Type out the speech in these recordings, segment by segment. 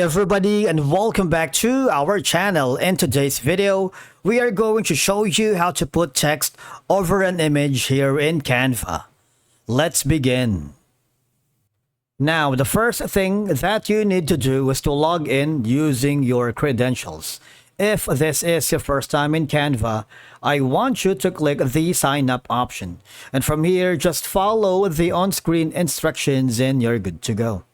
everybody, and welcome back to our channel. In today's video, we are going to show you how to put text over an image here in Canva. Let's begin. Now, the first thing that you need to do is to log in using your credentials. If this is your first time in Canva, I want you to click the sign up option. And from here, just follow the on-screen instructions and you're good to go.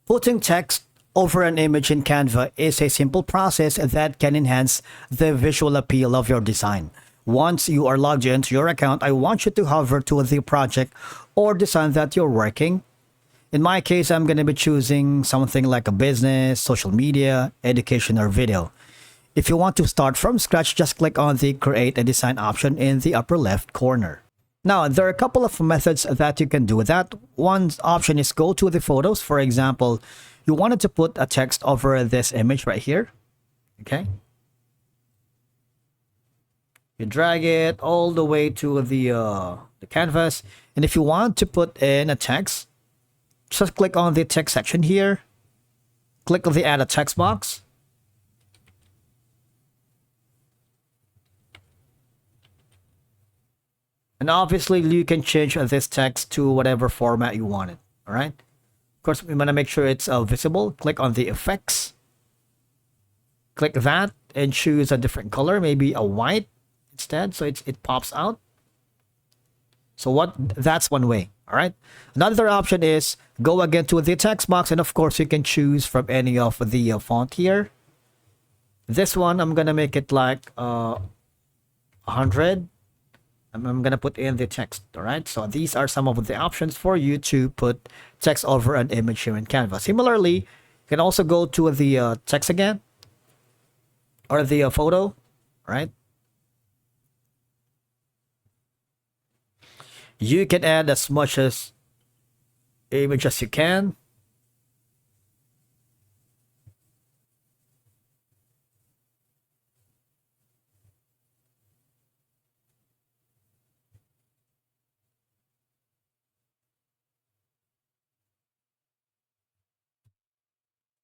Putting text over an image in Canva is a simple process that can enhance the visual appeal of your design. Once you are logged into your account, I want you to hover to the project or design that you're working. In my case, I'm going to be choosing something like a business, social media, education, or video. If you want to start from scratch, just click on the Create a Design option in the upper left corner. Now, there are a couple of methods that you can do that. One option is go to the photos. For example, you wanted to put a text over this image right here. Okay. You drag it all the way to the canvas. And if you want to put in a text, just click on the text section here. Click on the Add a Text box. And obviously, you can change this text to whatever format you want it. All right. Of course, we want to make sure it's visible. Click on the effects. Click that and choose a different color, maybe a white instead, so it pops out. So that's one way. All right. Another option is go again to the text box, and of course, you can choose from any of the font here. This one, I'm gonna make it like 100. I'm going to put in the text. All right. So these are some of the options for you to put text over an image here in Canva. Similarly, you can also go to the text again or the photo. All right. You can add as much as image as you can.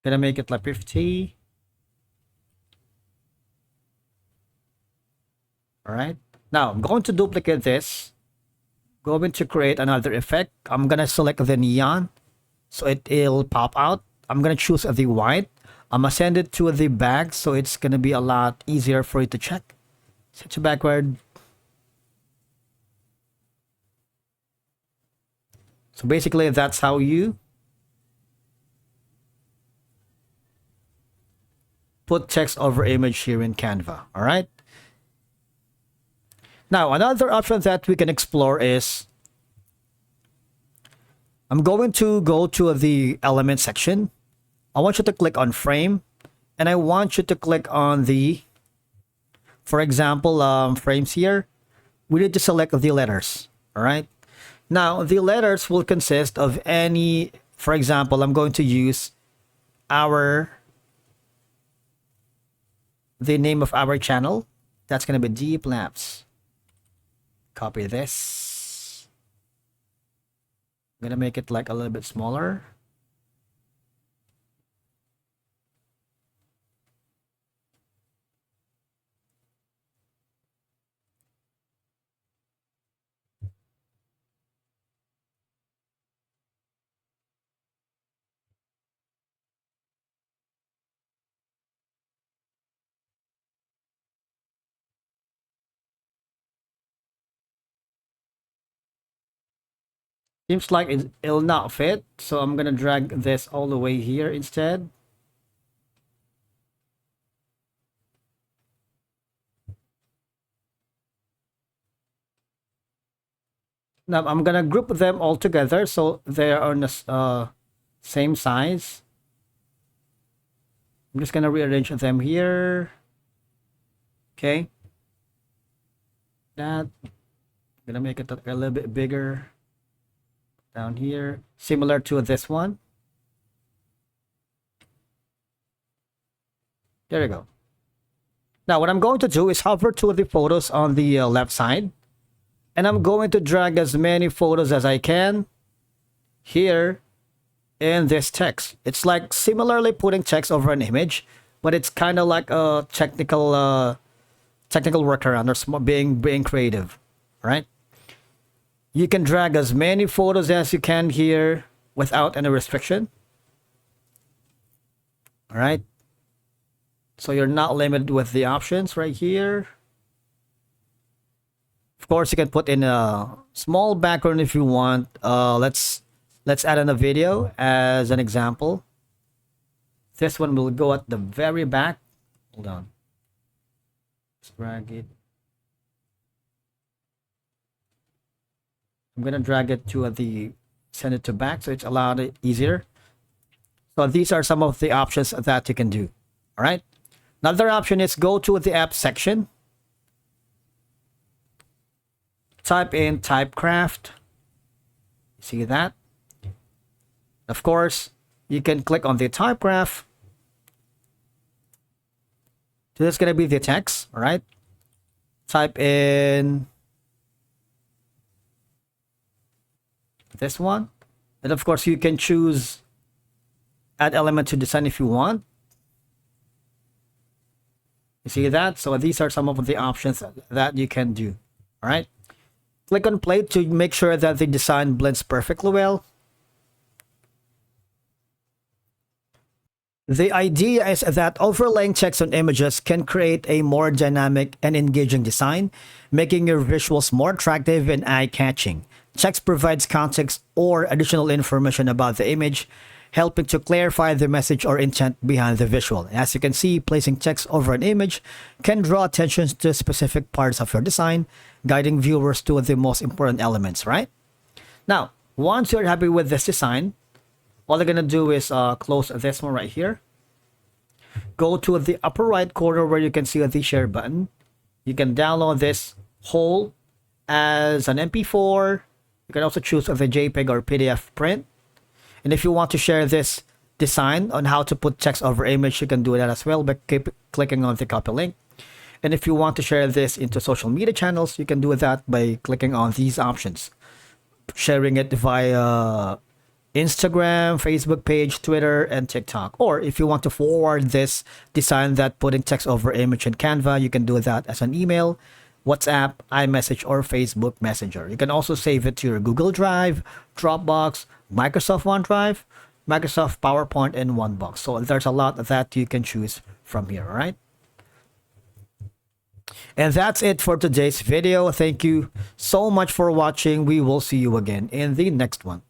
Gonna make it like 50. All right. Now I'm going to duplicate this. Going to create another effect. I'm gonna select the neon, so it'll pop out. I'm gonna choose the white. I'm gonna send it to the back, so it's gonna be a lot easier for you to check. Set to backward. So basically, that's how you put text over image here in Canva. All right. Now, another option that we can explore is I'm going to go to the element section. I want you to click on frame, and I want you to click on the, for example, frames here. We need to select the letters. All right. Now, the letters will consist of any, for example, I'm going to use the name of our channel. That's going to be Deep Labs. Copy this. I'm going to make it like a little bit smaller. Seems like it'll not fit, so I'm gonna drag this all the way here instead. Now I'm gonna group them all together so they are on the same size. I'm just gonna rearrange them here. Okay. That. I'm gonna make it a little bit bigger. Down here, similar to this one. There you go. Now what I'm going to do is hover to the photos on the left side, and I'm going to drag as many photos as I can here in this text. It's like similarly putting text over an image, but it's kind of like a technical workaround or being creative, right? You can drag as many photos as you can here without any restriction. All right. So you're not limited with the options right here. Of course, you can put in a small background if you want. Let's add in a video as an example. This one will go at the very back. Hold on. Let's drag it. I'm gonna drag it to send it to back so it's a lot easier. So these are some of the options that you can do. All right. Another option is go to the app section. Type in Typecraft. See that? Of course, you can click on the Typecraft. So this is gonna be the text. All right. Type in this one, and of course you can choose add element to design if you want. You see that? So these are some of the options that you can do. All right. Click on play to make sure that the design blends perfectly well. The idea is that overlaying text on images can create a more dynamic and engaging design, making your visuals more attractive and eye-catching. Text provides context or additional information about the image, helping to clarify the message or intent behind the visual. As you can see, placing text over an image can draw attention to specific parts of your design, guiding viewers to the most important elements, right? Now, once you're happy with this design, all you're gonna do is close this one right here. Go to the upper right corner where you can see the share button. You can download this whole as an MP4. You can also choose the JPEG or PDF print. And if you want to share this design on how to put text over image, you can do that as well by clicking on the copy link. And if you want to share this into social media channels, you can do that by clicking on these options. Sharing it via Instagram, Facebook page, Twitter, and TikTok. Or if you want to forward this design that putting text over image in Canva, you can do that as an email, WhatsApp, iMessage, or Facebook Messenger. You can also save it to your Google Drive, Dropbox, Microsoft OneDrive, Microsoft PowerPoint, and OneBox. So there's a lot that you can choose from here, all right? And that's it for today's video. Thank you so much for watching. We will see you again in the next one.